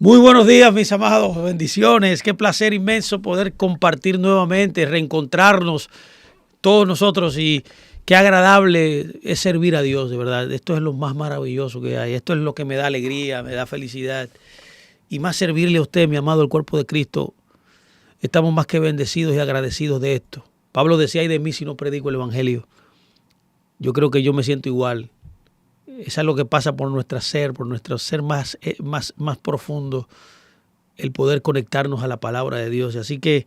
Muy buenos días, mis amados, bendiciones. Qué placer inmenso poder compartir nuevamente, reencontrarnos todos nosotros y qué agradable es servir a Dios, de verdad. Esto es lo más maravilloso que hay. Esto es lo que me da alegría, me da felicidad. Y más servirle a usted, mi amado, el cuerpo de Cristo. Estamos más que bendecidos y agradecidos de esto. Pablo decía, ay de mí si no predico el Evangelio. Yo creo que yo me siento igual. Es algo que pasa por nuestro ser más profundo, el poder conectarnos a la palabra de Dios. Así que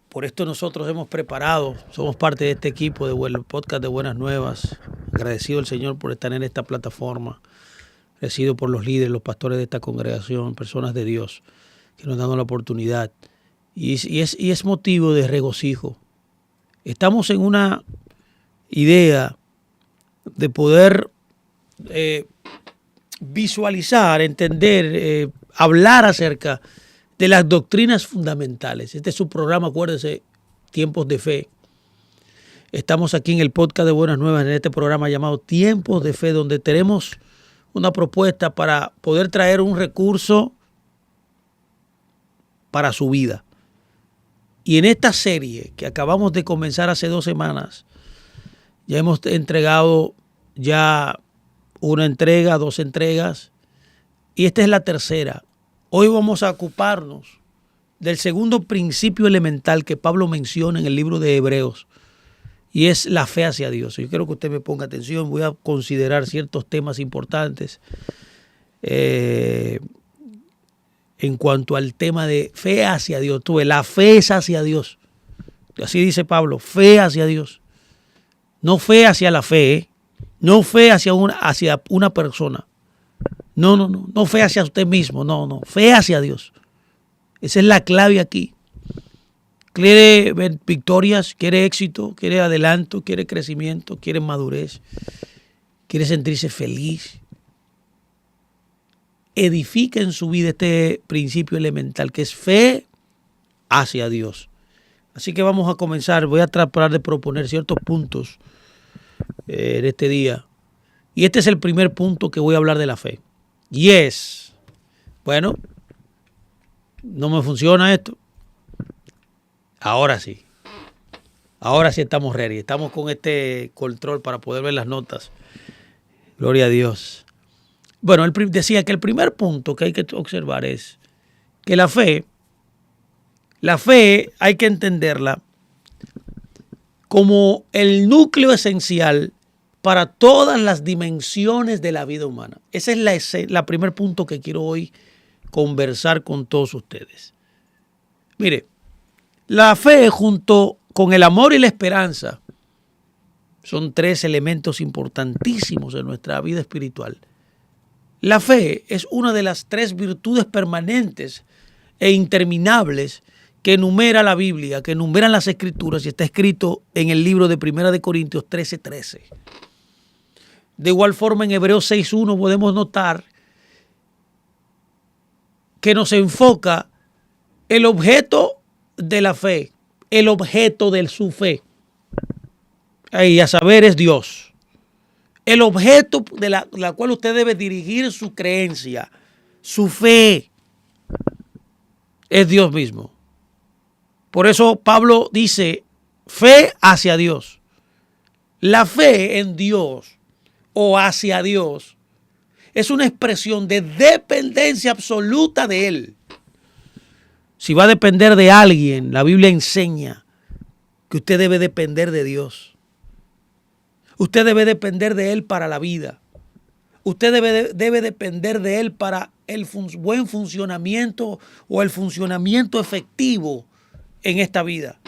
por esto nosotros hemos preparado, somos parte de este equipo del podcast de Buenas Nuevas. Agradecido al Señor por estar en esta plataforma. Agradecido por los líderes, los pastores de esta congregación, personas de Dios que nos dan la oportunidad. Y es motivo de regocijo. Estamos en una idea de poder visualizar, entender, hablar acerca de las doctrinas fundamentales. Este es su programa, acuérdense, Tiempos de Fe. Estamos aquí en el podcast de Buenas Nuevas, en este programa llamado Tiempos de Fe, donde tenemos una propuesta para poder traer un recurso para su vida. Y en esta serie que acabamos de comenzar hace 2 semanas, ya hemos entregado una entrega, 2 entregas, y esta es la tercera. Hoy vamos a ocuparnos del segundo principio elemental que Pablo menciona en el libro de Hebreos, y es la fe hacia Dios. Yo quiero que usted me ponga atención, voy a considerar ciertos temas importantes en cuanto al tema de fe hacia Dios. La fe es hacia Dios. Así dice Pablo, fe hacia Dios. No fe hacia la fe, no fe hacia una persona. No fe hacia usted mismo, no, fe hacia Dios. Esa es la clave aquí. Quiere ver victorias, quiere éxito, quiere adelanto, quiere crecimiento, quiere madurez, quiere sentirse feliz. Edifica en su vida este principio elemental que es fe hacia Dios. Así que vamos a comenzar. Voy a tratar de proponer ciertos puntos en este día. Y este es el primer punto que voy a hablar de la fe. Y es, bueno, no me funciona esto. Ahora sí. Ahora sí estamos ready. Estamos con este control para poder ver las notas. Gloria a Dios. Bueno, él decía que el primer punto que hay que observar es que la fe hay que entenderla como el núcleo esencial para todas las dimensiones de la vida humana. Ese es el primer punto que quiero hoy conversar con todos ustedes. Mire, la fe junto con el amor y la esperanza son 3 elementos importantísimos en nuestra vida espiritual. La fe es una de las 3 virtudes permanentes e interminables que enumera la Biblia, que enumeran las Escrituras, y está escrito en el libro de 1 de Corintios 13:13. De igual forma, en Hebreos 6:1 podemos notar que nos enfoca el objeto de la fe, el objeto de su fe. Y a saber, es Dios. El objeto de la cual usted debe dirigir su creencia, su fe, es Dios mismo. Por eso Pablo dice, fe hacia Dios. La fe en Dios o hacia Dios es una expresión de dependencia absoluta de Él. Si va a depender de alguien, la Biblia enseña que usted debe depender de Dios. Usted debe depender de Él para la vida. Usted debe depender de Él para el buen funcionamiento o el funcionamiento efectivo en esta vida.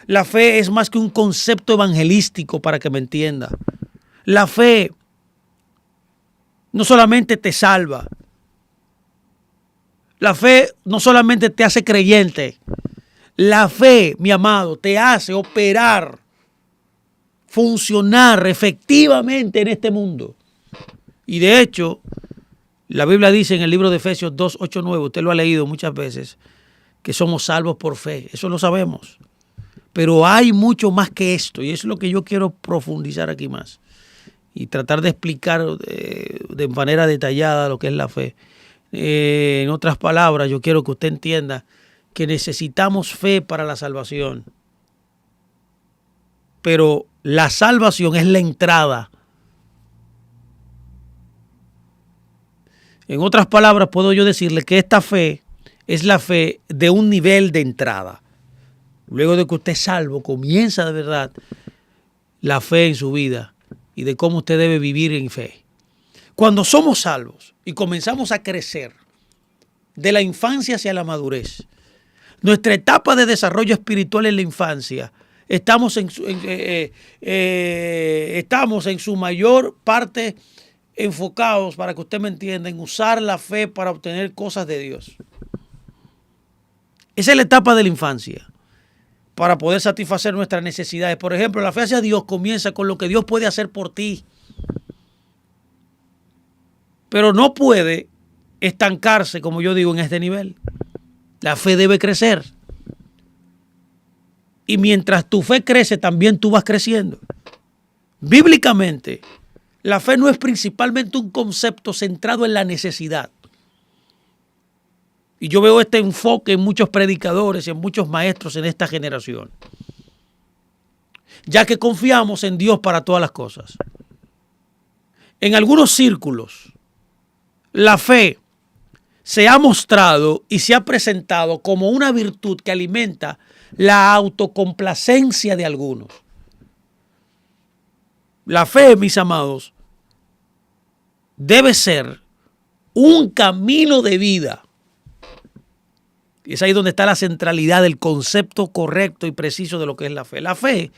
La fe es más que un concepto evangelístico, para que me entienda. La fe no solamente te salva. La fe no solamente te hace creyente. La fe, mi amado, te hace operar, funcionar efectivamente en este mundo. Y de hecho, la Biblia dice en el libro de Efesios 2:8-9, usted lo ha leído muchas veces, que somos salvos por fe. Eso lo sabemos. Pero hay mucho más que esto, y eso es lo que yo quiero profundizar aquí más. y tratar de explicar de manera detallada lo que es la fe. En otras palabras, yo quiero que usted entienda que necesitamos fe para la salvación. Pero la salvación es la entrada. En otras palabras, puedo yo decirle que esta fe es la fe de un nivel de entrada. Luego de que usted es salvo, comienza de verdad la fe en su vida y de cómo usted debe vivir en fe. Cuando somos salvos y comenzamos a crecer de la infancia hacia la madurez, nuestra etapa de desarrollo espiritual en la infancia, estamos en su mayor parte enfocados, para que usted me entienda, en usar la fe para obtener cosas de Dios. Esa es la etapa de la infancia, para poder satisfacer nuestras necesidades. Por ejemplo, la fe hacia Dios comienza con lo que Dios puede hacer por ti. Pero no puede estancarse, como yo digo, en este nivel. La fe debe crecer. Y mientras tu fe crece, también tú vas creciendo. Bíblicamente, la fe no es principalmente un concepto centrado en la necesidad. Y yo veo este enfoque en muchos predicadores y en muchos maestros en esta generación, ya que confiamos en Dios para todas las cosas. En algunos círculos, la fe se ha mostrado y se ha presentado como una virtud que alimenta la autocomplacencia de algunos. La fe, mis amados, debe ser un camino de vida. Y es ahí donde está la centralidad del concepto correcto y preciso de lo que es la fe. La fe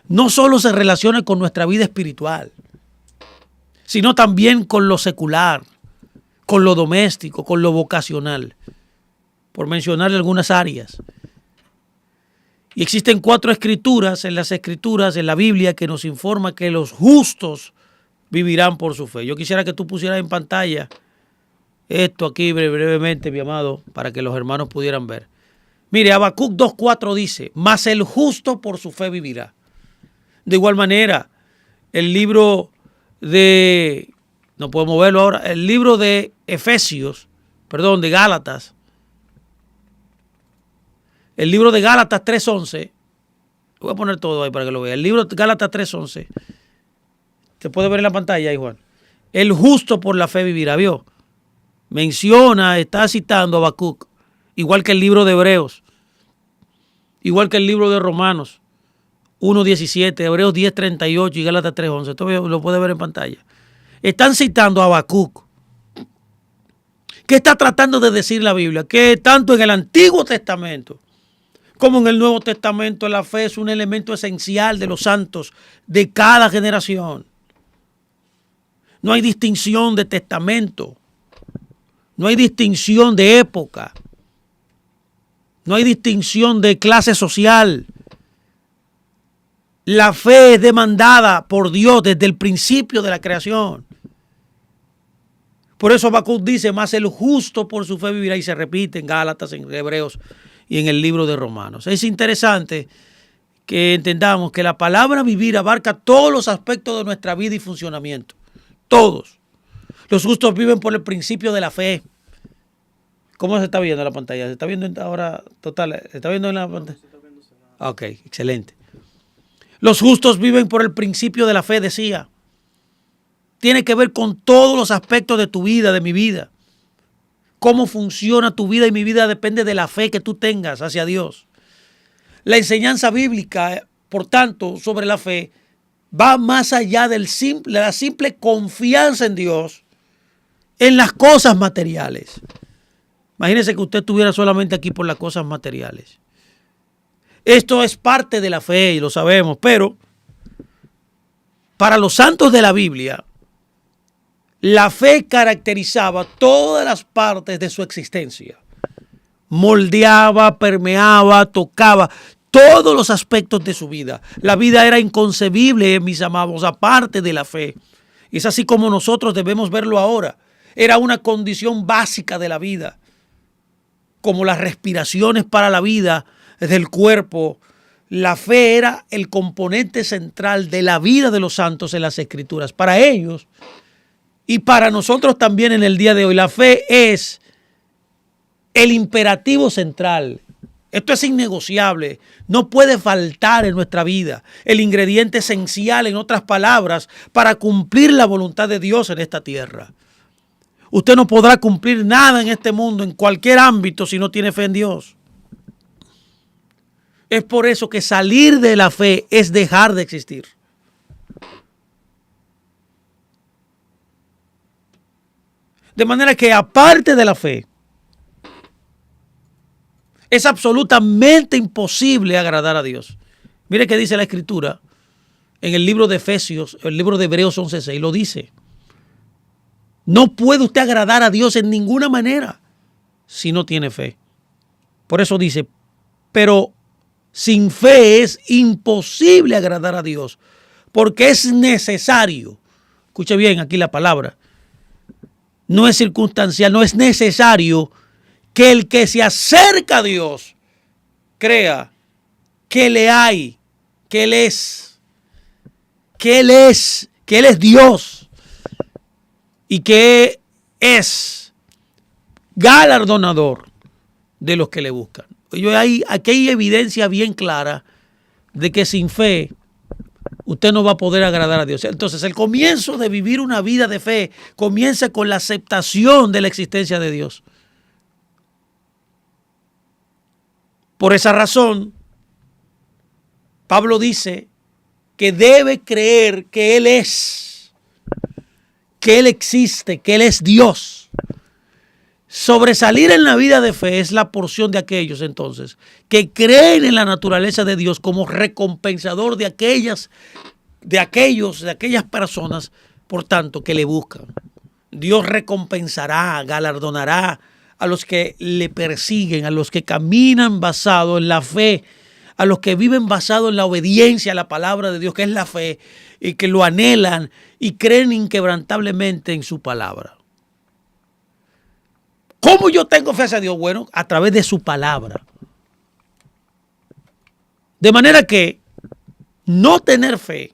no solo se relaciona con nuestra vida espiritual, sino también con lo secular, con lo doméstico, con lo vocacional, por mencionar algunas áreas. Y existen 4 escrituras en la Biblia, que nos informa que los justos vivirán por su fe. Yo quisiera que tú pusieras en pantalla esto aquí brevemente, mi amado, para que los hermanos pudieran ver. Mire, Habacuc 2:4 dice: mas el justo por su fe vivirá. De igual manera, el libro de, no podemos verlo ahora, el libro de de Gálatas, el libro de Gálatas 3:11, voy a poner todo ahí para que lo vea. El libro de Gálatas 3:11, se puede ver en la pantalla ahí, Juan. El justo por la fe vivirá, ¿vio? Menciona, está citando a Habacuc, igual que el libro de Hebreos, igual que el libro de Romanos 1:17, Hebreos 10:38 y Gálatas 3:11. Esto lo puede ver en pantalla. Están citando a Habacuc. ¿Qué está tratando de decir la Biblia? Que tanto en el Antiguo Testamento como en el Nuevo Testamento la fe es un elemento esencial de los santos de cada generación. No hay distinción de testamento. No hay distinción de época. No hay distinción de clase social. La fe es demandada por Dios desde el principio de la creación. Por eso Habacuc dice: mas el justo por su fe vivirá, y se repite en Gálatas, en Hebreos y en el libro de Romanos. Es interesante que entendamos que la palabra vivir abarca todos los aspectos de nuestra vida y funcionamiento. Todos. Los justos viven por el principio de la fe. ¿Cómo se está viendo en la pantalla? ¿Se está viendo ahora total? ¿Se está viendo en la pantalla? Ok, excelente. Los justos viven por el principio de la fe, decía. Tiene que ver con todos los aspectos de tu vida, de mi vida. Cómo funciona tu vida y mi vida depende de la fe que tú tengas hacia Dios. La enseñanza bíblica, por tanto, sobre la fe, va más allá de la simple confianza en Dios, en las cosas materiales. Imagínese que usted estuviera solamente aquí por las cosas materiales. Esto es parte de la fe y lo sabemos, pero para los santos de la Biblia, la fe caracterizaba todas las partes de su existencia. Moldeaba, permeaba, tocaba todos los aspectos de su vida. La vida era inconcebible, mis amados, aparte de la fe. Es así como nosotros debemos verlo ahora. Era una condición básica de la vida, como las respiraciones para la vida del cuerpo, la fe era el componente central de la vida de los santos en las Escrituras. Para ellos y para nosotros también en el día de hoy, la fe es el imperativo central. Esto es innegociable, no puede faltar en nuestra vida. El ingrediente esencial, en otras palabras, para cumplir la voluntad de Dios en esta tierra. Usted no podrá cumplir nada en este mundo, en cualquier ámbito, si no tiene fe en Dios. Es por eso que salir de la fe es dejar de existir. De manera que aparte de la fe, es absolutamente imposible agradar a Dios. Mire qué dice la Escritura en el libro de Efesios, el libro de Hebreos 11:6, lo dice. No puede usted agradar a Dios en ninguna manera si no tiene fe. Por eso dice, pero sin fe es imposible agradar a Dios, porque es necesario, escuche bien aquí la palabra, no es circunstancial, no es necesario que el que se acerca a Dios crea que le hay, que Él es Dios y que es galardonador de los que le buscan. Aquí hay evidencia bien clara de que sin fe usted no va a poder agradar a Dios. Entonces, el comienzo de vivir una vida de fe comienza con la aceptación de la existencia de Dios. Por esa razón, Pablo dice que debe creer que Él es, que Él existe, que Él es Dios. Sobresalir en la vida de fe es la porción de aquellos entonces que creen en la naturaleza de Dios como recompensador de aquellas personas, por tanto, que le buscan. Dios recompensará, galardonará a los que le persiguen, a los que caminan basado en la fe, a los que viven basado en la obediencia a la palabra de Dios, que es la fe, y que lo anhelan y creen inquebrantablemente en su palabra. ¿Cómo yo tengo fe hacia Dios? Bueno, a través de su palabra. De manera que no tener fe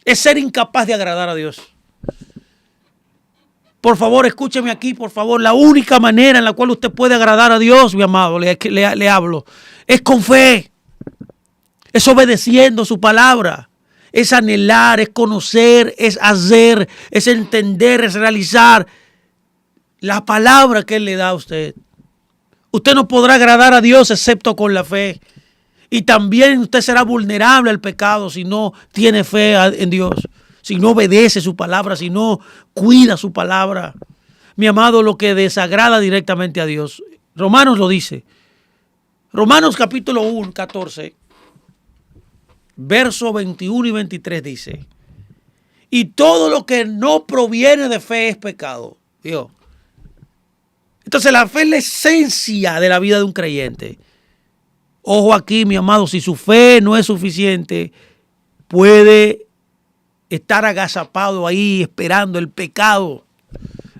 es ser incapaz de agradar a Dios. Por favor, escúcheme aquí, por favor. La única manera en la cual usted puede agradar a Dios, mi amado, le hablo, es con fe. Es obedeciendo su palabra. Es anhelar, es conocer, es hacer, es entender, es realizar la palabra que Él le da a usted. Usted no podrá agradar a Dios excepto con la fe. Y también usted será vulnerable al pecado si no tiene fe en Dios, si no obedece su palabra, si no cuida su palabra. Mi amado, lo que desagrada directamente a Dios. Romanos lo dice. Romanos capítulo 1, 14, versos 21 y 23 dice: y todo lo que no proviene de fe es pecado. Dios. Entonces la fe es la esencia de la vida de un creyente. Ojo aquí, mi amado, si su fe no es suficiente, puede estar agazapado ahí esperando el pecado,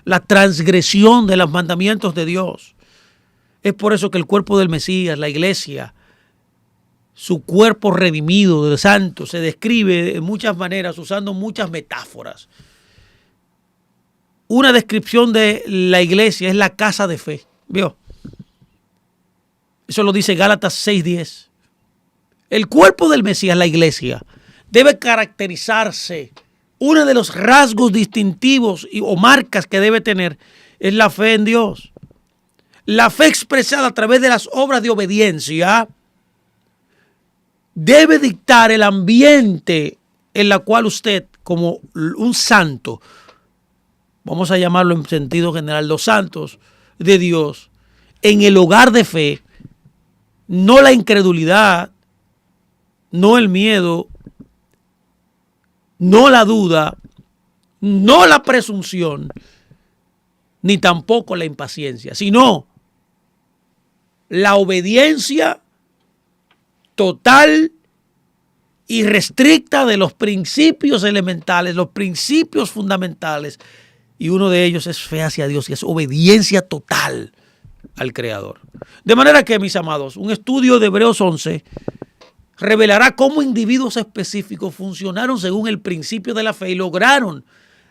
la transgresión de los mandamientos de Dios. Es por eso que el cuerpo del Mesías, la iglesia, su cuerpo redimido de santos, se describe de muchas maneras, usando muchas metáforas. Una descripción de la iglesia es la casa de fe. ¿Vio? Eso lo dice Gálatas 6:10. El cuerpo del Mesías, la iglesia, debe caracterizarse. Uno de los rasgos distintivos o marcas que debe tener es la fe en Dios. La fe expresada a través de las obras de obediencia debe dictar el ambiente en el cual usted, como un santo, vamos a llamarlo en sentido general, los santos de Dios, en el hogar de fe, no la incredulidad, no el miedo, no la duda, no la presunción, ni tampoco la impaciencia, sino la obediencia total y restricta de los principios elementales, los principios fundamentales. Y uno de ellos es fe hacia Dios y es obediencia total. al Creador. De manera que, mis amados, un estudio de Hebreos 11 revelará cómo individuos específicos funcionaron según el principio de la fe y lograron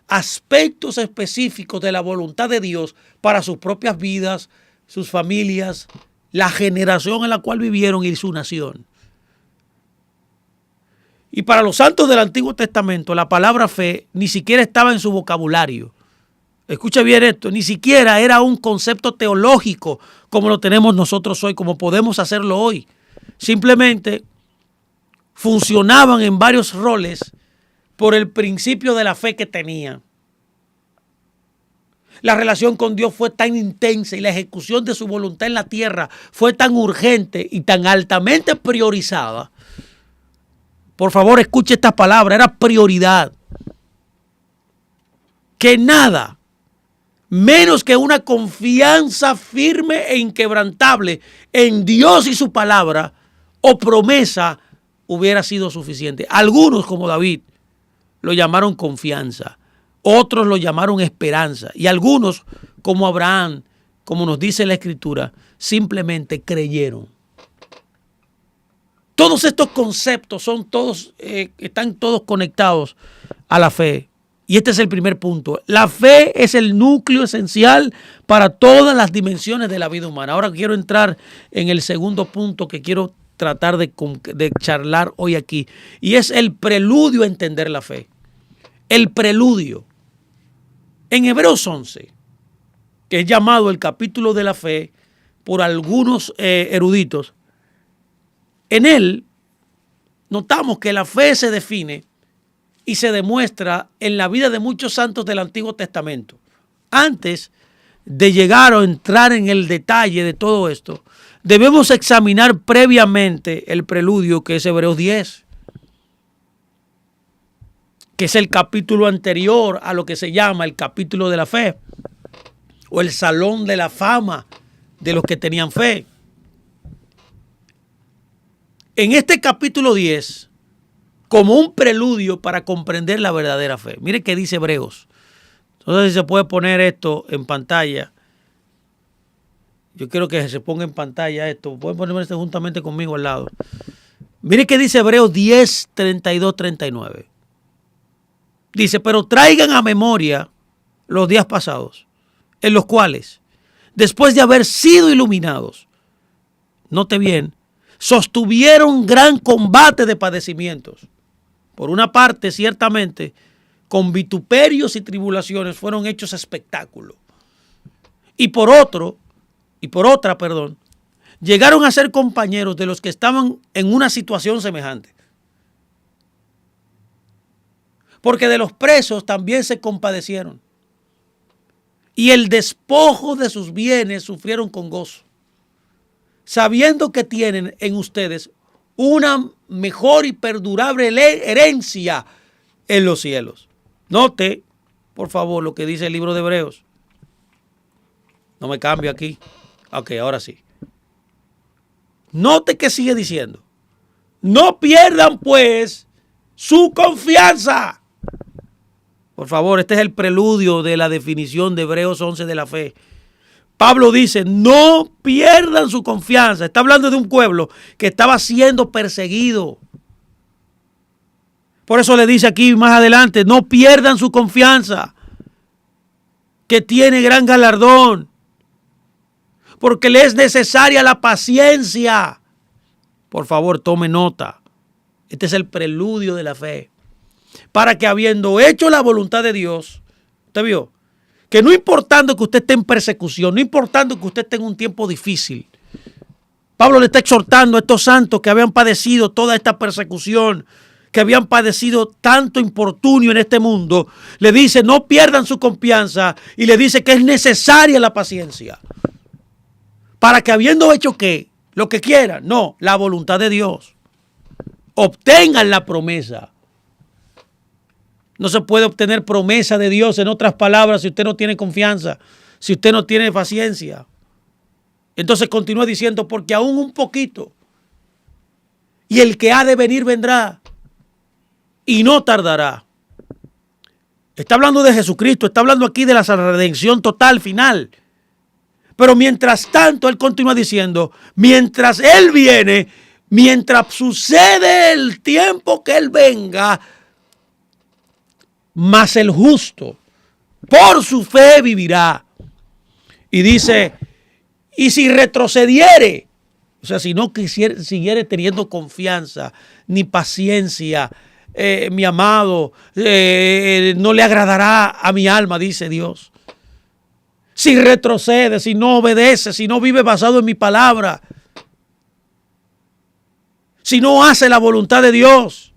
aspectos específicos de la voluntad de Dios para sus propias vidas, sus familias, la generación en la cual vivieron y su nación. Y para los santos del Antiguo Testamento, la palabra fe ni siquiera estaba en su vocabulario. Escuche bien esto, ni siquiera era un concepto teológico como lo tenemos nosotros hoy, como podemos hacerlo hoy. Simplemente funcionaban en varios roles por el principio de la fe que tenían. La relación con Dios fue tan intensa y la ejecución de su voluntad en la tierra fue tan urgente y tan altamente priorizada. Por favor, escuche esta palabra, era prioridad. Que nada, menos que una confianza firme e inquebrantable en Dios y su palabra o promesa hubiera sido suficiente. Algunos, como David, lo llamaron confianza. Otros lo llamaron esperanza. Y algunos, como Abraham, como nos dice la Escritura, simplemente creyeron. Todos estos conceptos están todos conectados a la fe. Y este es el primer punto. La fe es el núcleo esencial para todas las dimensiones de la vida humana. Ahora quiero entrar en el segundo punto que quiero tratar de charlar hoy aquí. Y es el preludio a entender la fe. El preludio. En Hebreos 11, que es llamado el capítulo de la fe por algunos eruditos, en él notamos que la fe se define y se demuestra en la vida de muchos santos del Antiguo Testamento. Antes de llegar o entrar en el detalle de todo esto, debemos examinar previamente el preludio que es Hebreos 10, que es el capítulo anterior a lo que se llama el capítulo de la fe o el salón de la fama de los que tenían fe. En este capítulo 10, como un preludio para comprender la verdadera fe. Mire qué dice Hebreos. Entonces, si se puede poner esto en pantalla. Yo quiero que se ponga en pantalla esto. Pueden ponerme esto juntamente conmigo al lado. Mire qué dice Hebreos 10, 32, 39. Dice, pero traigan a memoria los días pasados, en los cuales, después de haber sido iluminados, note bien, sostuvieron gran combate de padecimientos. Por una parte, ciertamente, con vituperios y tribulaciones fueron hechos espectáculo. Y por otra, llegaron a ser compañeros de los que estaban en una situación semejante. Porque de los presos también se compadecieron. Y el despojo de sus bienes sufrieron con gozo, sabiendo que tienen en ustedes una mejor y perdurable herencia en los cielos. Note, por favor, lo que dice el libro de Hebreos. No me cambio aquí. Ok, ahora sí. Note que sigue diciendo. No pierdan, pues, su confianza. Por favor, este es el preludio de la definición de Hebreos 11 de la fe. Pablo dice, no pierdan su confianza. Está hablando de un pueblo que estaba siendo perseguido. Por eso le dice aquí más adelante, no pierdan su confianza, que tiene gran galardón, porque le es necesaria la paciencia. Por favor, tome nota. Este es el preludio de la fe. Para que habiendo hecho la voluntad de Dios, ¿usted vio? Que no importando que usted esté en persecución, no importando que usted esté en un tiempo difícil, Pablo le está exhortando a estos santos que habían padecido toda esta persecución, que habían padecido tanto infortunio en este mundo, le dice no pierdan su confianza y le dice que es necesaria la paciencia. Para que habiendo hecho ¿qué? Lo que quieran, no, la voluntad de Dios, obtengan la promesa. No se puede obtener promesa de Dios, en otras palabras, si usted no tiene confianza, si usted no tiene paciencia. Entonces continúa diciendo, porque aún un poquito, y el que ha de venir vendrá, y no tardará. Está hablando de Jesucristo, está hablando aquí de la redención total, final. Pero mientras tanto, él continúa diciendo, mientras él viene, mientras sucede el tiempo que él venga, mas el justo por su fe vivirá. Y dice, y si retrocediere, o sea, si no siguiere teniendo confianza ni paciencia, mi amado, no le agradará a mi alma, dice Dios. Si retrocede, si no obedece, si no vive basado en mi palabra, si no hace la voluntad de Dios,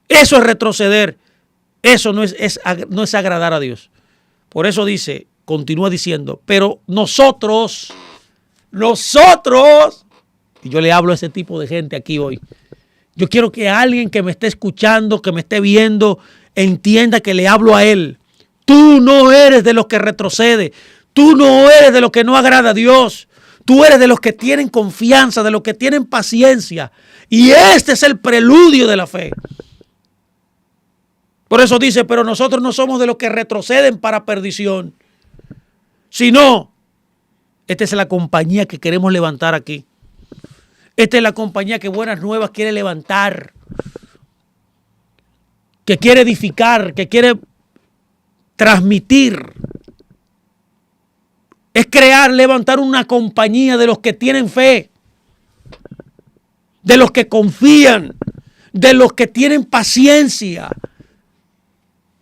eso es retroceder. Eso no es agradar a Dios. Por eso dice, continúa diciendo, pero nosotros, y yo le hablo a ese tipo de gente aquí hoy. Yo quiero que alguien que me esté escuchando, que me esté viendo, entienda que le hablo a él. Tú no eres de los que retrocede. Tú no eres de los que no agrada a Dios. Tú eres de los que tienen confianza, de los que tienen paciencia. Y este es el preludio de la fe. Por eso dice, pero nosotros no somos de los que retroceden para perdición, sino, esta es la compañía que queremos levantar aquí. Esta es la compañía que Buenas Nuevas quiere levantar, que quiere edificar, que quiere transmitir. Es crear, levantar una compañía de los que tienen fe, de los que confían, de los que tienen paciencia,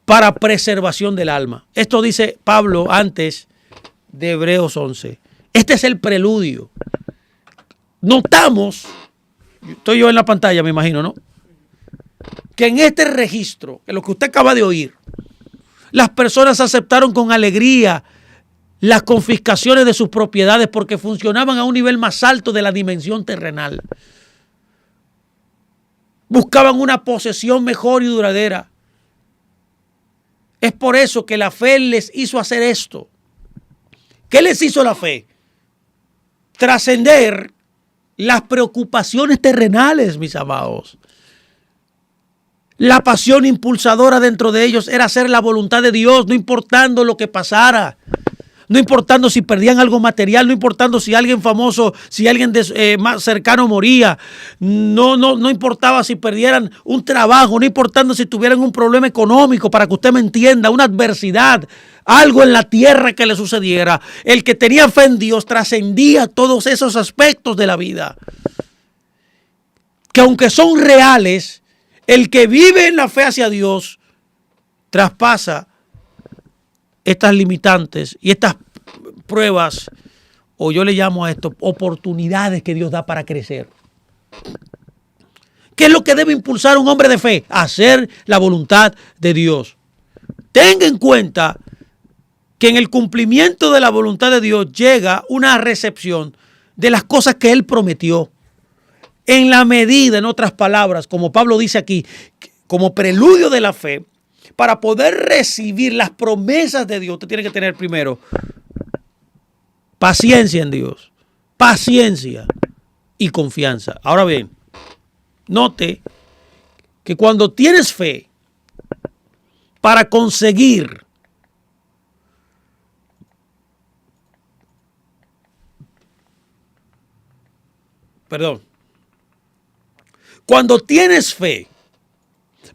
para preservación del alma. Esto dice Pablo antes de Hebreos 11. Este es el preludio. Notamos, estoy yo en la pantalla, me imagino, ¿no? Que en este registro, en lo que usted acaba de oír, las personas aceptaron con alegría las confiscaciones de sus propiedades porque funcionaban a un nivel más alto de la dimensión terrenal. Buscaban una posesión mejor y duradera. Es por eso que la fe les hizo hacer esto. ¿Qué les hizo la fe? Trascender las preocupaciones terrenales, mis amados. La pasión impulsadora dentro de ellos era hacer la voluntad de Dios, no importando lo que pasara. No importando si perdían algo material, no importando si alguien famoso, si alguien más cercano moría, no importaba si perdieran un trabajo, no importando si tuvieran un problema económico, para que usted me entienda, una adversidad, algo en la tierra que le sucediera. El que tenía fe en Dios trascendía todos esos aspectos de la vida, que aunque son reales, el que vive en la fe hacia Dios traspasa estas limitantes y estas pruebas, o yo le llamo a esto oportunidades que Dios da para crecer. ¿Qué es lo que debe impulsar a un hombre de fe? Hacer la voluntad de Dios. Tenga en cuenta que en el cumplimiento de la voluntad de Dios llega una recepción de las cosas que Él prometió. En la medida, en otras palabras, como Pablo dice aquí, como preludio de la fe, para poder recibir las promesas de Dios, usted tiene que tener primero paciencia en Dios, paciencia y confianza. Ahora bien, note que cuando tienes fe para conseguir cuando tienes fe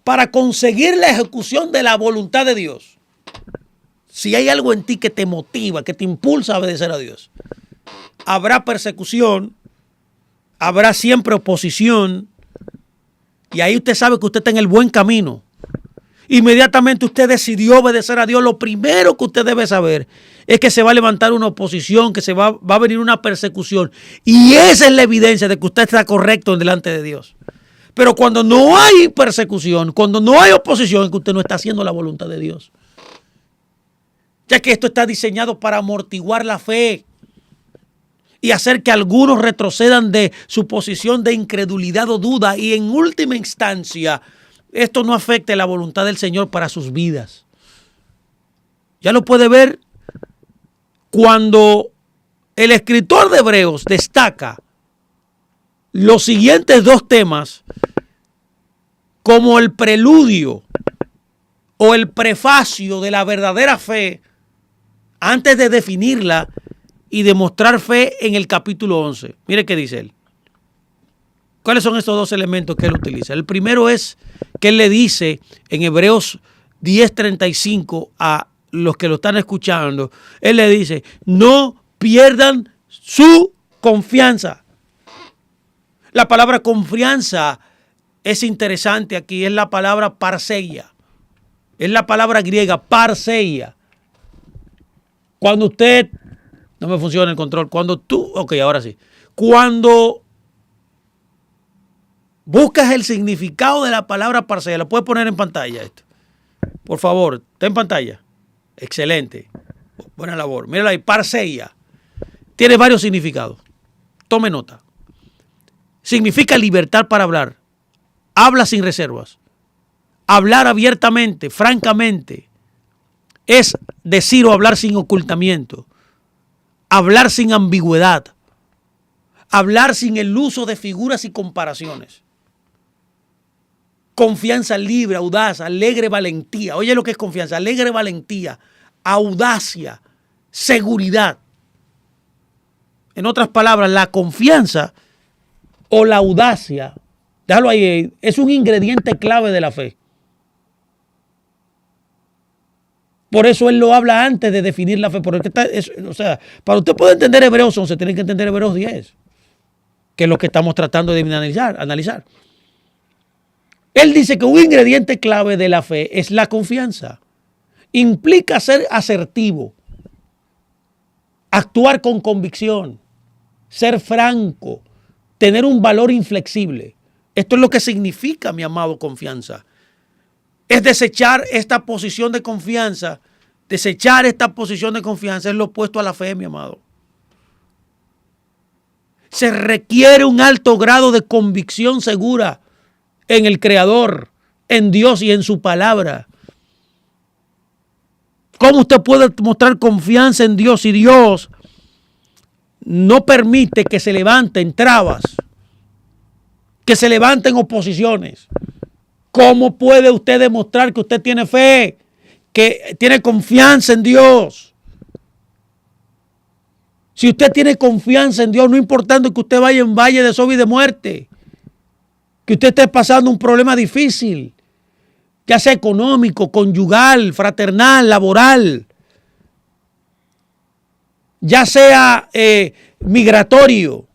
para conseguir la ejecución de la voluntad de Dios, si hay algo en ti que te motiva, que te impulsa a obedecer a Dios, habrá persecución, habrá siempre oposición, y ahí usted sabe que usted está en el buen camino. Inmediatamente usted decidió obedecer a Dios, lo primero que usted debe saber es que se va a levantar una oposición, que va a venir una persecución, y esa es la evidencia de que usted está correcto delante de Dios. Pero cuando no hay persecución, cuando no hay oposición, es que usted no está haciendo la voluntad de Dios. Ya que esto está diseñado para amortiguar la fe y hacer que algunos retrocedan de su posición de incredulidad o duda, y en última instancia esto no afecte la voluntad del Señor para sus vidas. Ya lo puede ver cuando el escritor de Hebreos destaca los siguientes dos temas como el preludio o el prefacio de la verdadera fe. Antes de definirla, y demostrar fe en el capítulo 11. Mire qué dice él. ¿Cuáles son estos dos elementos que él utiliza? El primero es que él le dice en Hebreos 10:35 a los que lo están escuchando, él le dice, no pierdan su confianza. La palabra confianza es interesante aquí, es la palabra parseia. Es la palabra griega, parseia. Cuando usted, no me funciona el control, cuando tú, ok, ahora sí. Cuando buscas el significado de la palabra parseia, lo puedes poner en pantalla esto. Por favor, está en pantalla. Excelente. Buena labor. Mírala ahí, parseia. Tiene varios significados. Tome nota. Significa libertad para hablar. Habla sin reservas. Hablar abiertamente, francamente. Es decir o hablar sin ocultamiento. Hablar sin ambigüedad. Hablar sin el uso de figuras y comparaciones. Confianza libre, audaz, alegre valentía. Oye lo que es confianza, alegre valentía, audacia, seguridad. En otras palabras, la confianza o la audacia, déjalo ahí, es un ingrediente clave de la fe. Por eso él lo habla antes de definir la fe. Porque o sea, para usted poder entender Hebreos 11, tiene que entender Hebreos 10, que es lo que estamos tratando de analizar. Él dice que un ingrediente clave de la fe es la confianza. Implica ser asertivo, actuar con convicción, ser franco, tener un valor inflexible. Esto es lo que significa, mi amado, confianza. Es desechar esta posición de confianza. Desechar esta posición de confianza es lo opuesto a la fe, mi amado. Se requiere un alto grado de convicción segura en el Creador, en Dios y en su palabra. ¿Cómo usted puede mostrar confianza en Dios si Dios no permite que se levanten trabas, que se levanten oposiciones? ¿Cómo puede usted demostrar que usted tiene fe, que tiene confianza en Dios? Si usted tiene confianza en Dios, no importando que usted vaya en valle de sombra y de muerte, que usted esté pasando un problema difícil, ya sea económico, conyugal, fraternal, laboral, ya sea migratorio,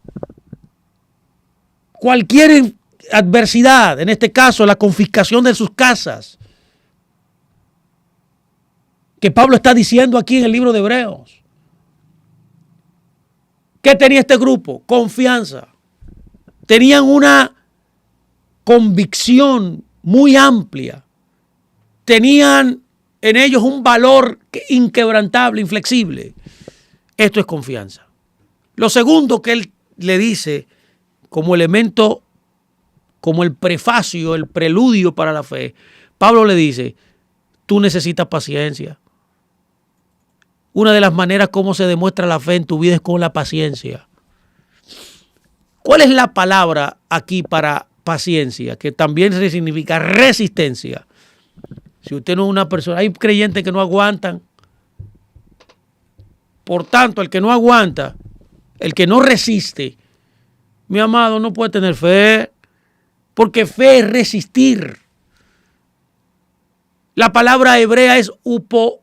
cualquier adversidad, en este caso la confiscación de sus casas, que Pablo está diciendo aquí en el libro de Hebreos. ¿Qué tenía este grupo? Confianza. Tenían una convicción muy amplia. Tenían en ellos un valor inquebrantable, inflexible. Esto es confianza. Lo segundo que él le dice como elemento, como el prefacio, el preludio para la fe, Pablo le dice, tú necesitas paciencia. Una de las maneras como se demuestra la fe en tu vida es con la paciencia. ¿Cuál es la palabra aquí para paciencia? Que también significa resistencia. Si usted no es una persona, hay creyentes que no aguantan. Por tanto, el que no aguanta, el que no resiste, mi amado, no puede tener fe, porque fe es resistir. La palabra hebrea es upomone,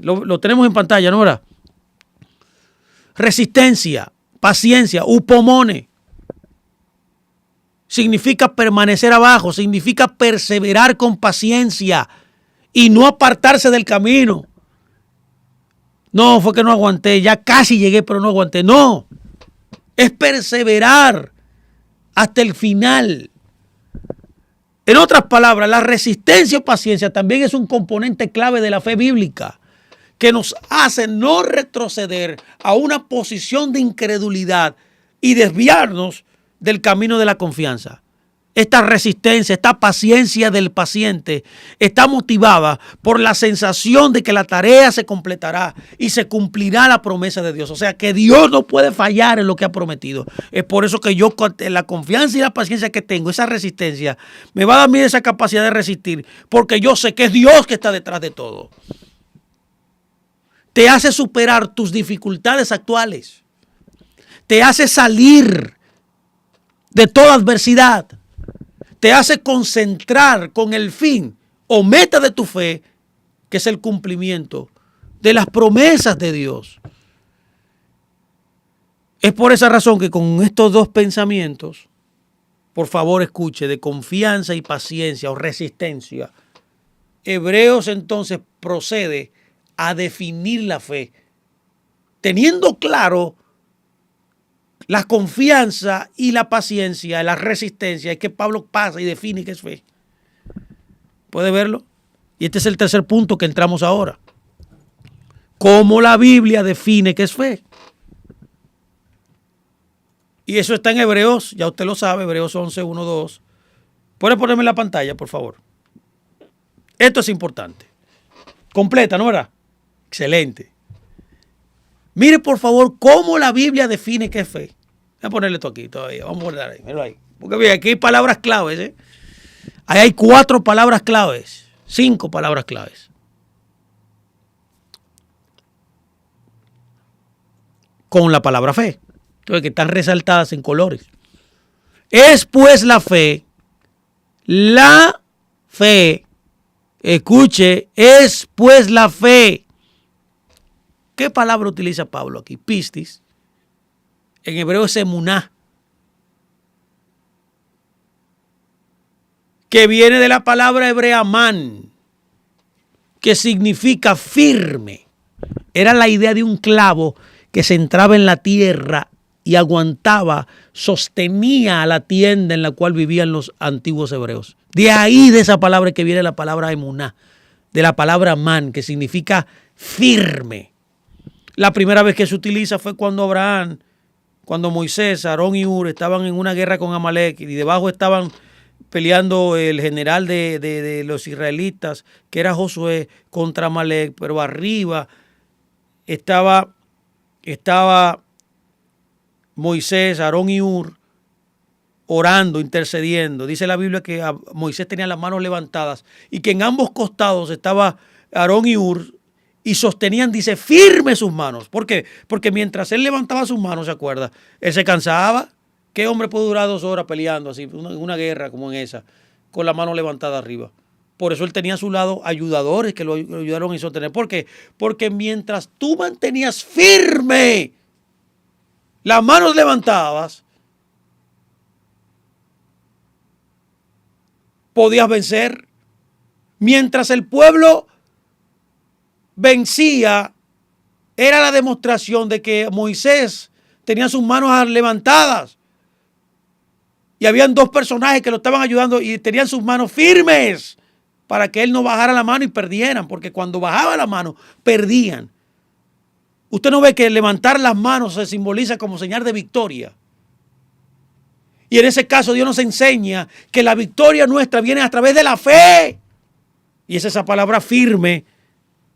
lo tenemos en pantalla, ¿no? ¿Verdad? Resistencia, paciencia, upomone. Significa permanecer abajo, significa perseverar con paciencia y no apartarse del camino. No, fue que no aguanté, ya casi llegué, pero no aguanté. No, es perseverar hasta el final. En otras palabras, la resistencia o paciencia también es un componente clave de la fe bíblica que nos hace no retroceder a una posición de incredulidad y desviarnos del camino de la confianza. Esta resistencia, esta paciencia del paciente está motivada por la sensación de que la tarea se completará y se cumplirá la promesa de Dios. O sea, que Dios no puede fallar en lo que ha prometido. Es por eso que yo, la confianza y la paciencia que tengo, esa resistencia, me va a dar a mí esa capacidad de resistir, porque yo sé que es Dios que está detrás de todo. te hace superar tus dificultades actuales, te hace salir de toda adversidad, te hace concentrar con el fin o meta de tu fe, que es el cumplimiento de las promesas de Dios. Es por esa razón que con estos dos pensamientos, por favor escuche, de confianza y paciencia o resistencia, Hebreos entonces procede a definir la fe, teniendo claro la confianza y la paciencia, la resistencia. Es que Pablo pasa y define qué es fe. ¿Puede verlo? Y este es el tercer punto que entramos ahora. ¿Cómo la Biblia define qué es fe? Y eso está en Hebreos, ya usted lo sabe, Hebreos 11, 1, 2. ¿Puede ponerme en la pantalla, por favor? Esto es importante. Completa, ¿no, verdad? Excelente. Mire, por favor, cómo la Biblia define qué es fe. Voy a ponerle esto aquí todavía. Vamos a guardar ahí. Míralo ahí. Porque bien, aquí hay palabras claves, ¿eh? Ahí hay 4 palabras claves. 5 palabras claves. Con la palabra fe. Entonces, que están resaltadas en colores. Es pues la fe, escuche, es pues la fe. ¿Qué palabra utiliza Pablo aquí? Pistis. En hebreo es emuná, que viene de la palabra hebrea man, que significa firme. Era la idea de un clavo que se entraba en la tierra y aguantaba, sostenía a la tienda en la cual vivían los antiguos hebreos. De ahí, de esa palabra que viene la palabra emuná, de la palabra man, que significa firme. La primera vez que se utiliza fue cuando Moisés, Aarón y Hur estaban en una guerra con Amalek y debajo estaban peleando el general de los israelitas, que era Josué, contra Amalek, pero arriba estaba Moisés, Aarón y Hur orando, intercediendo. Dice la Biblia que Moisés tenía las manos levantadas y que en ambos costados estaba Aarón y Hur y sostenían, dice, firme sus manos. ¿Por qué? Porque mientras él levantaba sus manos, ¿se acuerda? Él se cansaba. ¿Qué hombre puede durar 2 horas peleando así, una guerra como en esa, con la mano levantada arriba? Por eso él tenía a su lado ayudadores que lo ayudaron a sostener. ¿Por qué? Porque mientras tú mantenías firme las manos levantadas, podías vencer. Mientras el pueblo vencía, era la demostración de que Moisés tenía sus manos levantadas. Y habían 2 personajes que lo estaban ayudando y tenían sus manos firmes para que él no bajara la mano y perdieran, porque cuando bajaba la mano, perdían. Usted no ve que levantar las manos se simboliza como señal de victoria. Y en ese caso Dios nos enseña que la victoria nuestra viene a través de la fe. Y es esa palabra firme,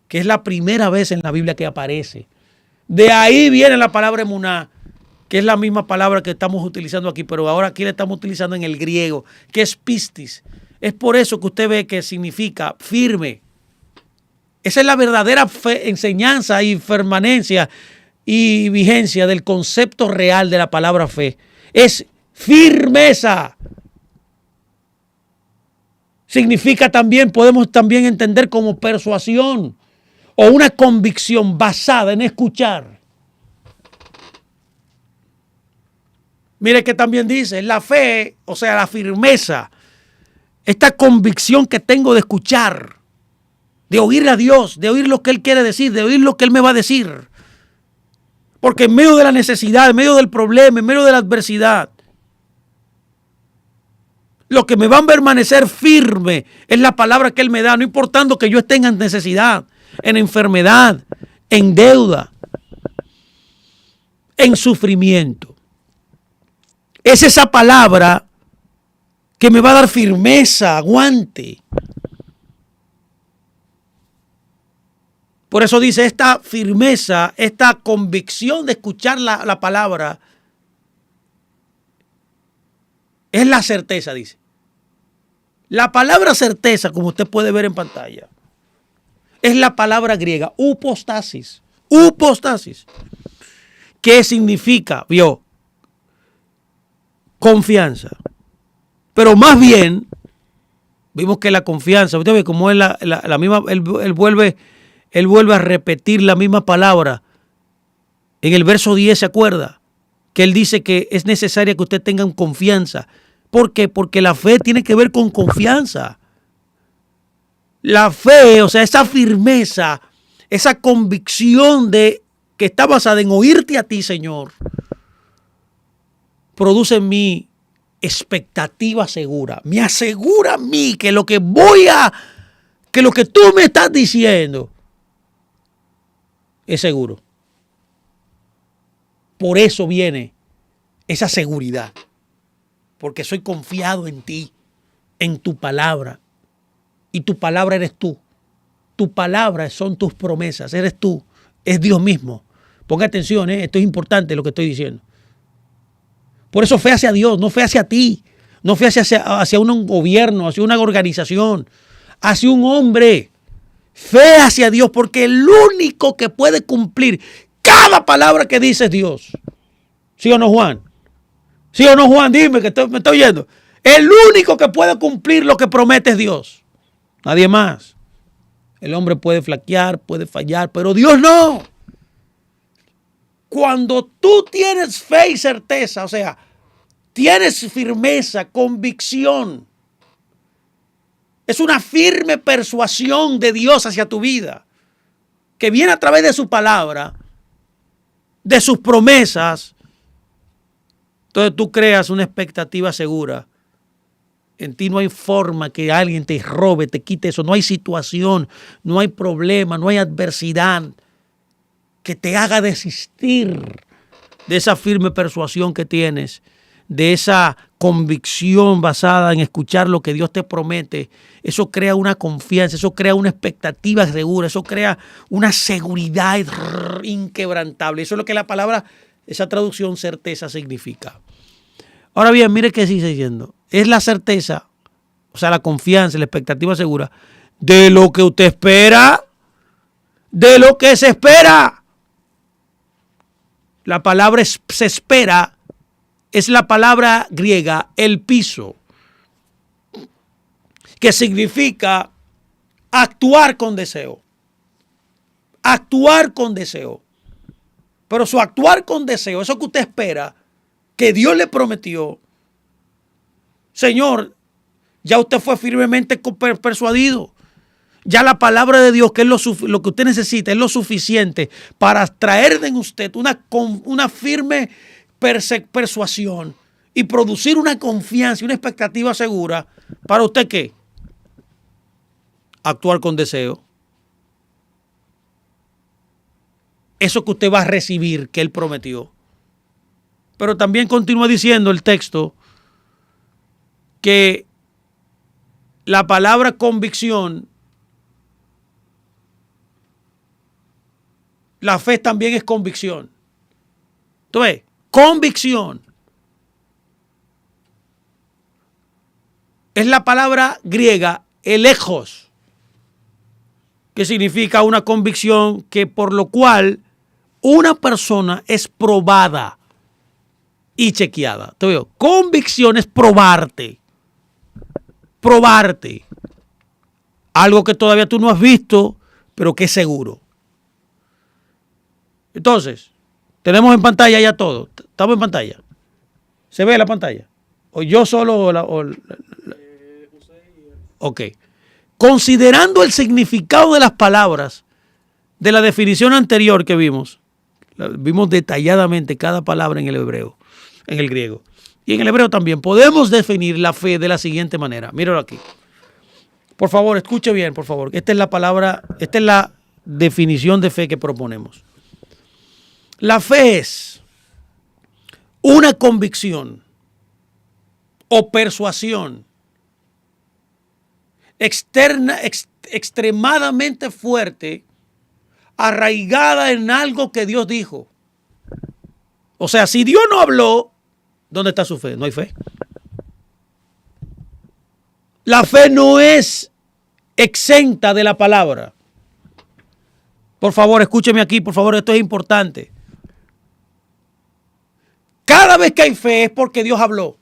que es la primera vez en la Biblia que aparece. De ahí viene la palabra emuná, que es la misma palabra que estamos utilizando aquí, pero ahora aquí la estamos utilizando en el griego, que es pistis. Es por eso que usted ve que significa firme. Esa es la verdadera enseñanza y permanencia y vigencia del concepto real de la palabra fe. Es firmeza. Significa también, podemos también entender como persuasión o una convicción basada en escuchar. Mire que también dice, la fe, o sea, la firmeza, esta convicción que tengo de escuchar, de oír a Dios, de oír lo que Él quiere decir, de oír lo que Él me va a decir. Porque en medio de la necesidad, en medio del problema, en medio de la adversidad, lo que me va a permanecer firme es la palabra que Él me da, no importando que yo esté en necesidad, en enfermedad, en deuda, en sufrimiento. Es esa palabra que me va a dar firmeza, aguante. Por eso dice, esta firmeza, esta convicción de escuchar la palabra, es la certeza, dice. La palabra certeza, como usted puede ver en pantalla, es la palabra griega, hypostasis. Upostasis. ¿Qué significa? Vio. Confianza. Pero más bien, vimos que la confianza, usted ve cómo es la misma, él vuelve a repetir la misma palabra. En el verso 10, ¿se acuerda? Que él dice que es necesaria que usted tenga confianza. ¿Por qué? Porque la fe tiene que ver con confianza. La fe, o sea, esa firmeza, esa convicción de que está basada en oírte a ti, Señor, produce en mí expectativa segura. Me asegura a mí que lo que tú me estás diciendo es seguro. Por eso viene esa seguridad. Porque soy confiado en ti, en tu palabra. Y tu palabra eres tú. Tu palabra son tus promesas, eres tú, es Dios mismo. Ponga atención, esto es importante lo que estoy diciendo. Por eso fe hacia Dios, no fe hacia ti, no fe hacia un gobierno, hacia una organización, hacia un hombre. Fe hacia Dios, porque el único que puede cumplir cada palabra que dice es Dios. ¿Sí o no, Juan? ¿Sí o no, Juan? Dime que me estoy oyendo. El único que puede cumplir lo que promete es Dios. Nadie más. El hombre puede flaquear, puede fallar, pero Dios no. Cuando tú tienes fe y certeza, o sea, tienes firmeza, convicción, es una firme persuasión de Dios hacia tu vida, que viene a través de su palabra, de sus promesas. Entonces tú creas una expectativa segura. En ti no hay forma que alguien te robe, te quite eso. No hay situación, no hay problema, no hay adversidad que te haga desistir de esa firme persuasión que tienes, de esa convicción basada en escuchar lo que Dios te promete. Eso crea una confianza, eso crea una expectativa segura, eso crea una seguridad inquebrantable. Eso es lo que la palabra, esa traducción certeza significa. Ahora bien, mire qué sigue diciendo. Es la certeza, o sea, la confianza, la expectativa segura de lo que usted espera, de lo que se espera. La palabra se espera es la palabra griega elpizo, que significa actuar con deseo. Actuar con deseo. Pero su actuar con deseo, eso que usted espera, que Dios le prometió, Señor, ya usted fue firmemente persuadido. Ya la palabra de Dios, que es lo que usted necesita, es lo suficiente para traer en usted una firme persuasión y producir una confianza y una expectativa segura. ¿Para usted qué? Actuar con deseo. Eso que usted va a recibir, que Él prometió. Pero también continúa diciendo el texto que la palabra convicción, la fe también es convicción. ¿Tú ves? Convicción. Es la palabra griega elejos, que significa una convicción que por lo cual una persona es probada y chequeada. ¿Tú ves? Convicción es probarte. Probarte. Algo que todavía tú no has visto, pero que es seguro. Entonces, tenemos en pantalla ya todo. Estamos en pantalla. ¿Se ve la pantalla? ¿O yo solo? Ok. Considerando el significado de las palabras de la definición anterior que vimos detalladamente cada palabra en el hebreo, en el griego. Y en el hebreo también podemos definir la fe de la siguiente manera. Míralo aquí. Por favor, escuche bien, por favor. Esta es la palabra, esta es la definición de fe que proponemos. La fe es una convicción o persuasión extremadamente fuerte, arraigada en algo que Dios dijo. O sea, si Dios no habló, ¿dónde está su fe? No hay fe. La fe no es exenta de la palabra. Por favor, escúcheme aquí, por favor, esto es importante. Cada vez que hay fe es porque Dios habló.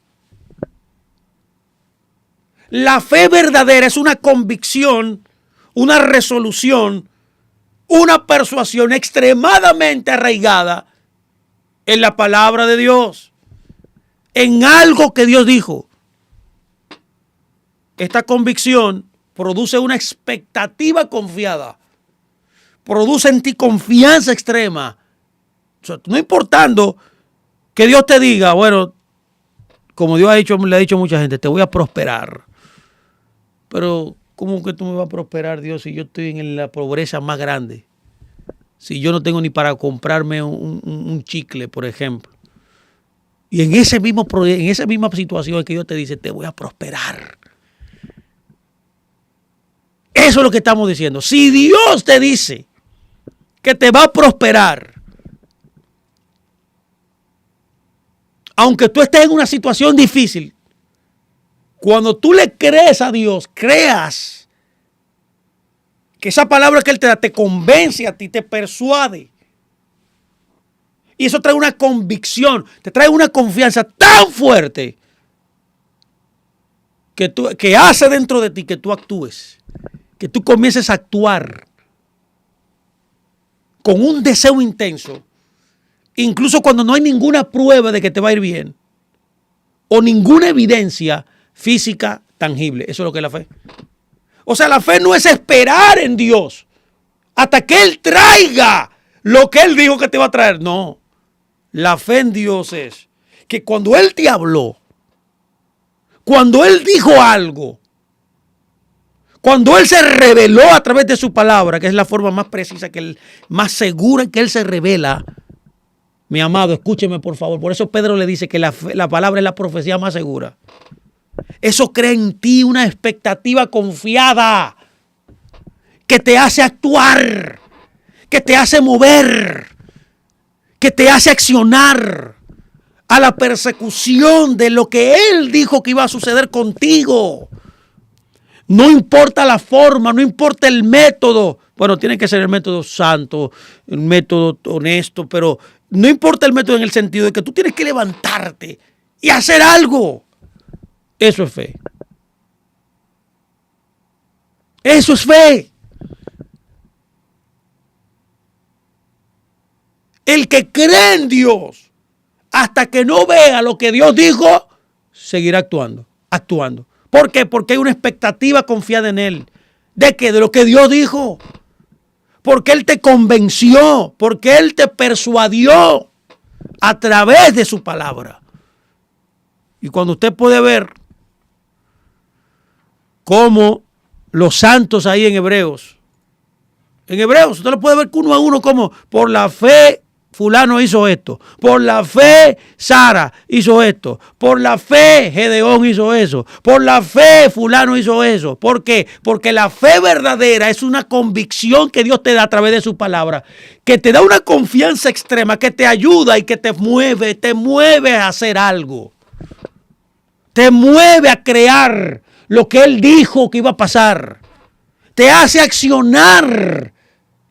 La fe verdadera es una convicción, una resolución, una persuasión extremadamente arraigada en la palabra de Dios, en algo que Dios dijo. Esta convicción produce una expectativa confiada, produce en ti confianza extrema. O sea, no importando que Dios te diga, bueno, como Dios le ha dicho a mucha gente, te voy a prosperar. Pero, ¿cómo que tú me vas a prosperar, Dios, si yo estoy en la pobreza más grande? Si yo no tengo ni para comprarme un chicle, por ejemplo. Y en esa misma situación es que Dios te dice, te voy a prosperar. Eso es lo que estamos diciendo. Si Dios te dice que te va a prosperar, aunque tú estés en una situación difícil, cuando tú le crees a Dios, creas que esa palabra que Él te da te convence a ti, te persuade. Y eso trae una convicción, te trae una confianza tan fuerte que hace dentro de ti que tú actúes, que tú comiences a actuar con un deseo intenso, incluso cuando no hay ninguna prueba de que te va a ir bien o ninguna evidencia física tangible. Eso es lo que es la fe. O sea, la fe no es esperar en Dios hasta que Él traiga lo que Él dijo que te va a traer. No. La fe en Dios es que cuando Él te habló, cuando Él dijo algo, cuando Él se reveló a través de su palabra, que es la forma más precisa, más segura en que Él se revela, mi amado, escúcheme por favor. Por eso Pedro le dice que la palabra es la profecía más segura. Eso crea en ti una expectativa confiada que te hace actuar, que te hace mover, que te hace accionar a la persecución de lo que Él dijo que iba a suceder contigo. No importa la forma, no importa el método. Bueno, tiene que ser el método santo, el método honesto, pero no importa el método en el sentido de que tú tienes que levantarte y hacer algo. Eso es fe. Eso es fe. El que cree en Dios hasta que no vea lo que Dios dijo, seguirá actuando. ¿Por qué? Porque hay una expectativa confiada en Él. ¿De qué? De lo que Dios dijo. Porque Él te convenció, porque Él te persuadió a través de su palabra. Y cuando usted puede ver cómo los santos ahí en Hebreos, usted lo puede ver uno a uno como por la fe fulano hizo esto, por la fe Sara hizo esto, por la fe Gedeón hizo eso, por la fe fulano hizo eso. ¿Por qué? Porque la fe verdadera es una convicción que Dios te da a través de su palabra, que te da una confianza extrema, que te ayuda y que te mueve a hacer algo, te mueve a crear lo que Él dijo que iba a pasar, te hace accionar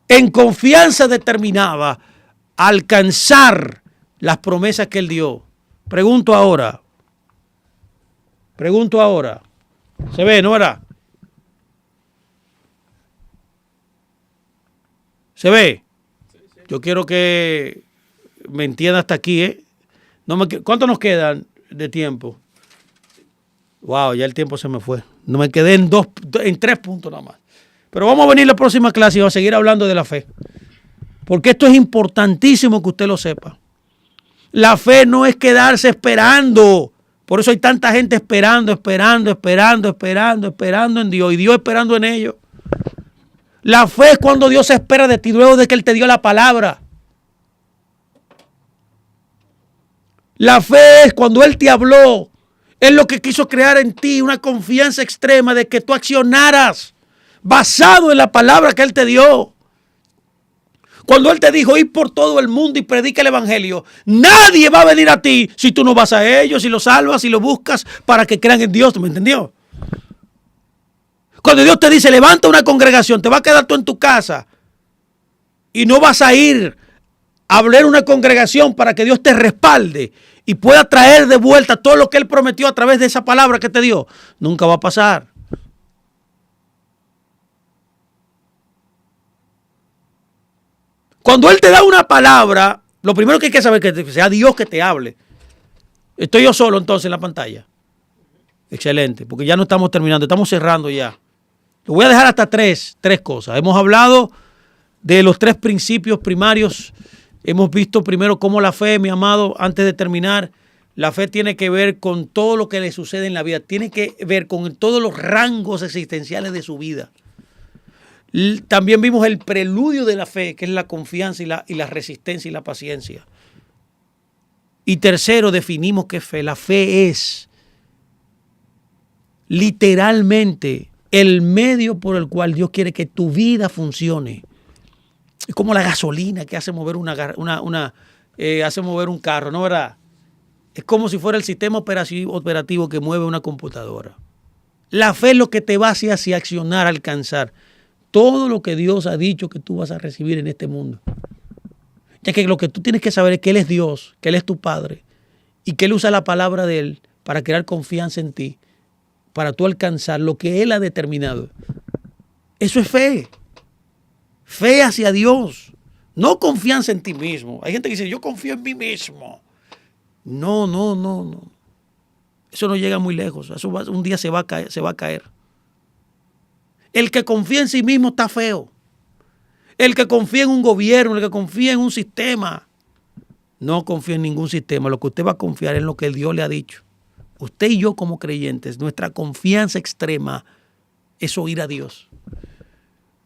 en confianza determinada a alcanzar las promesas que Él dio. Pregunto ahora. ¿Se ve, no verdad? ¿Se ve? Yo quiero que me entienda hasta aquí, ¿eh? ¿Cuánto nos quedan de tiempo? Wow, ya el tiempo se me fue. No me quedé en 3 puntos nada más. Pero vamos a venir la próxima clase y vamos a seguir hablando de la fe. Porque esto es importantísimo que usted lo sepa. La fe no es quedarse esperando. Por eso hay tanta gente esperando en Dios y Dios esperando en ellos. La fe es cuando Dios espera de ti luego de que Él te dio la palabra. La fe es cuando Él te habló. Es lo que quiso crear en ti una confianza extrema de que tú accionaras basado en la palabra que Él te dio. Cuando Él te dijo, ir por todo el mundo y predica el evangelio, nadie va a venir a ti si tú no vas a ellos, si los salvas, si los buscas para que crean en Dios. ¿Tú me entendió? Cuando Dios te dice, levanta una congregación, te vas a quedar tú en tu casa. Y no vas a ir a hablar una congregación para que Dios te respalde y pueda traer de vuelta todo lo que Él prometió a través de esa palabra que te dio. Nunca va a pasar. Cuando Él te da una palabra, lo primero que hay que saber es que sea Dios que te hable. Estoy yo solo entonces en la pantalla. Excelente, porque ya no estamos terminando, estamos cerrando ya. Te voy a dejar hasta tres cosas. Hemos hablado de los 3 principios primarios. Hemos visto primero cómo la fe, mi amado, antes de terminar, la fe tiene que ver con todo lo que le sucede en la vida. Tiene que ver con todos los rangos existenciales de su vida. También vimos el preludio de la fe, que es la confianza y la resistencia y la paciencia. Y tercero, definimos qué fe. La fe es literalmente el medio por el cual Dios quiere que tu vida funcione. Es como la gasolina que hace mover hace mover un carro, ¿no, verdad? Es como si fuera el sistema operativo que mueve una computadora. La fe es lo que te va hacia accionar, alcanzar todo lo que Dios ha dicho que tú vas a recibir en este mundo. Ya que lo que tú tienes que saber es que Él es Dios, que Él es tu Padre y que Él usa la palabra de Él para crear confianza en ti, para tú alcanzar lo que Él ha determinado. Eso es fe. Fe hacia Dios. No confianza en ti mismo. Hay gente que dice, yo confío en mí mismo. No. Eso no llega muy lejos. Eso un día se va a caer. El que confía en sí mismo está feo. El que confía en un gobierno, el que confía en un sistema, no confía en ningún sistema. Lo que usted va a confiar es en lo que Dios le ha dicho. Usted y yo como creyentes, nuestra confianza extrema es oír a Dios.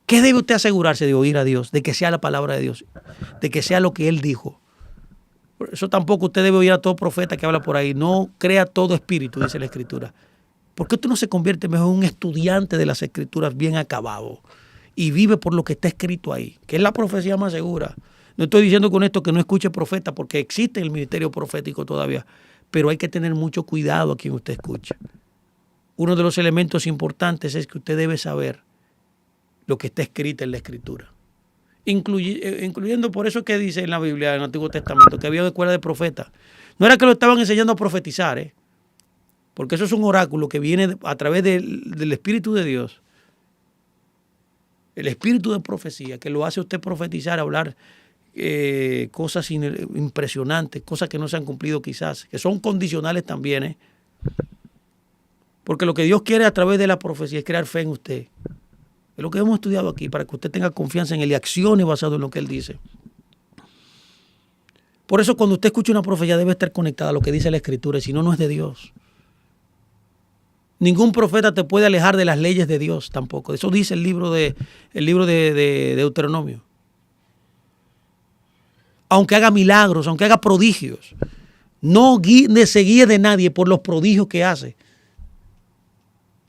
¿Qué debe usted asegurarse de oír a Dios? De que sea la palabra de Dios, de que sea lo que Él dijo. Por eso tampoco usted debe oír a todo profeta que habla por ahí. No crea todo espíritu, dice la Escritura. ¿Por qué usted no se convierte mejor en un estudiante de las Escrituras bien acabado y vive por lo que está escrito ahí, que es la profecía más segura? No estoy diciendo con esto que no escuche profeta, porque existe el ministerio profético todavía, pero hay que tener mucho cuidado a quien usted escucha. Uno de los elementos importantes es que usted debe saber lo que está escrito en la Escritura, incluyendo por eso que dice en la Biblia, en el Antiguo Testamento, que había una escuela de profetas. No era que lo estaban enseñando a profetizar, porque eso es un oráculo que viene a través del Espíritu de Dios. El espíritu de profecía que lo hace usted profetizar, hablar cosas impresionantes, cosas que no se han cumplido quizás, que son condicionales también. Porque lo que Dios quiere a través de la profecía es crear fe en usted. Es lo que hemos estudiado aquí, para que usted tenga confianza en Él y accione basado en lo que Él dice. Por eso cuando usted escucha una profecía debe estar conectada a lo que dice la Escritura, y si no, no es de Dios. Ningún profeta te puede alejar de las leyes de Dios tampoco. Eso dice el libro de Deuteronomio. Aunque haga milagros, aunque haga prodigios, no se guíe de nadie por los prodigios que hace,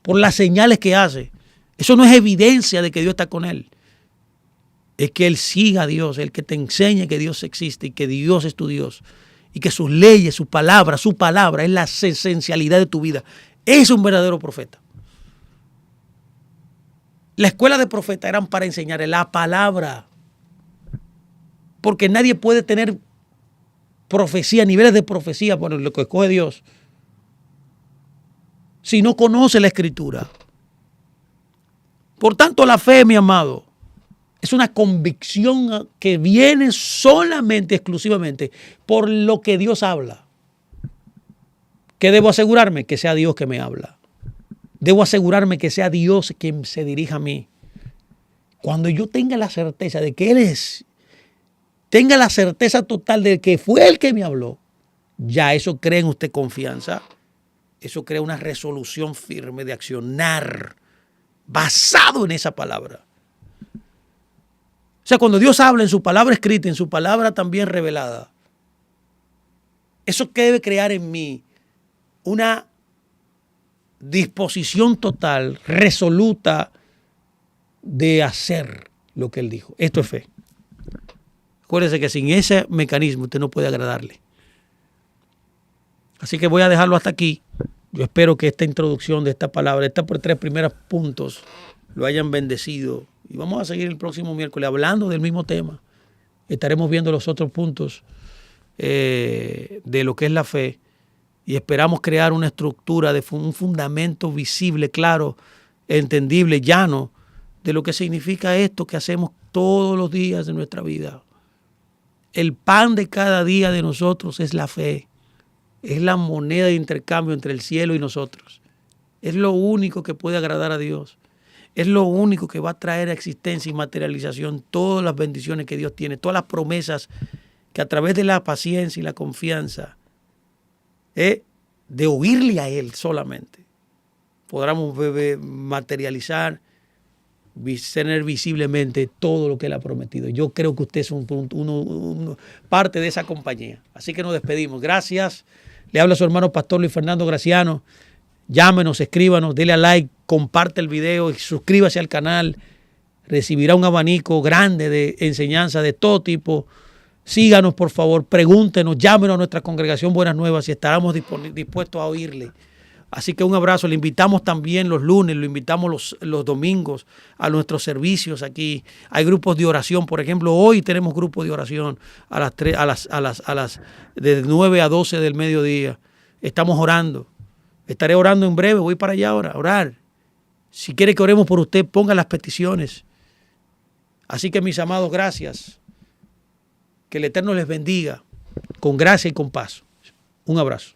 por las señales que hace. Eso no es evidencia de que Dios está con él. Es que él siga a Dios, el que te enseñe que Dios existe y que Dios es tu Dios y que sus leyes, su palabra es la esencialidad de tu vida. Es un verdadero profeta. La escuela de profetas eran para enseñar la palabra. Porque nadie puede tener profecía, niveles de profecía por lo que escoge Dios, si no conoce la Escritura. Por tanto, la fe, mi amado, es una convicción que viene solamente, exclusivamente, por lo que Dios habla. ¿Qué debo asegurarme? Que sea Dios que me habla. Debo asegurarme que sea Dios quien se dirija a mí. Cuando yo tenga la certeza de que Él es, tenga la certeza total de que fue Él que me habló, ya eso crea en usted confianza. Eso crea una resolución firme de accionar basado en esa palabra. O sea, cuando Dios habla en su palabra escrita, en su palabra también revelada, eso que debe crear en mí una disposición total, resoluta de hacer lo que Él dijo. Esto es fe. Acuérdese que sin ese mecanismo usted no puede agradarle. Así que voy a dejarlo hasta aquí. Yo espero que esta introducción de esta palabra, estas 3 primeros puntos, lo hayan bendecido Y vamos a seguir el próximo miércoles hablando del mismo tema. Estaremos viendo los otros puntos de lo que es la fe y esperamos crear una estructura, un fundamento visible, claro, entendible, llano, de lo que significa esto que hacemos todos los días de nuestra vida. El pan de cada día de nosotros es la fe. Es la moneda de intercambio entre el cielo y nosotros. Es lo único que puede agradar a Dios. Es lo único que va a traer a existencia y materialización todas las bendiciones que Dios tiene, todas las promesas que a través de la paciencia y la confianza, de oírle a Él solamente, podamos materializar, tener visiblemente todo lo que Él ha prometido. Yo creo que usted es parte de esa compañía. Así que nos despedimos. Gracias. Le habla su hermano Pastor Luis Fernando Graciano. Llámenos, escríbanos, dele a like, comparte el video y suscríbase al canal. Recibirá un abanico grande de enseñanza de todo tipo. Síganos, por favor, pregúntenos, llámenos a nuestra congregación Buenas Nuevas y estaremos dispuestos a oírle. Así que un abrazo. Le invitamos también los lunes, lo invitamos los domingos a nuestros servicios aquí. Hay grupos de oración, por ejemplo, hoy tenemos grupos de oración de 9 a 12 del mediodía. Estamos orando. Estaré orando en breve, voy para allá ahora, a orar. Si quiere que oremos por usted, ponga las peticiones. Así que, mis amados, gracias. Que el Eterno les bendiga con gracia y con paz. Un abrazo.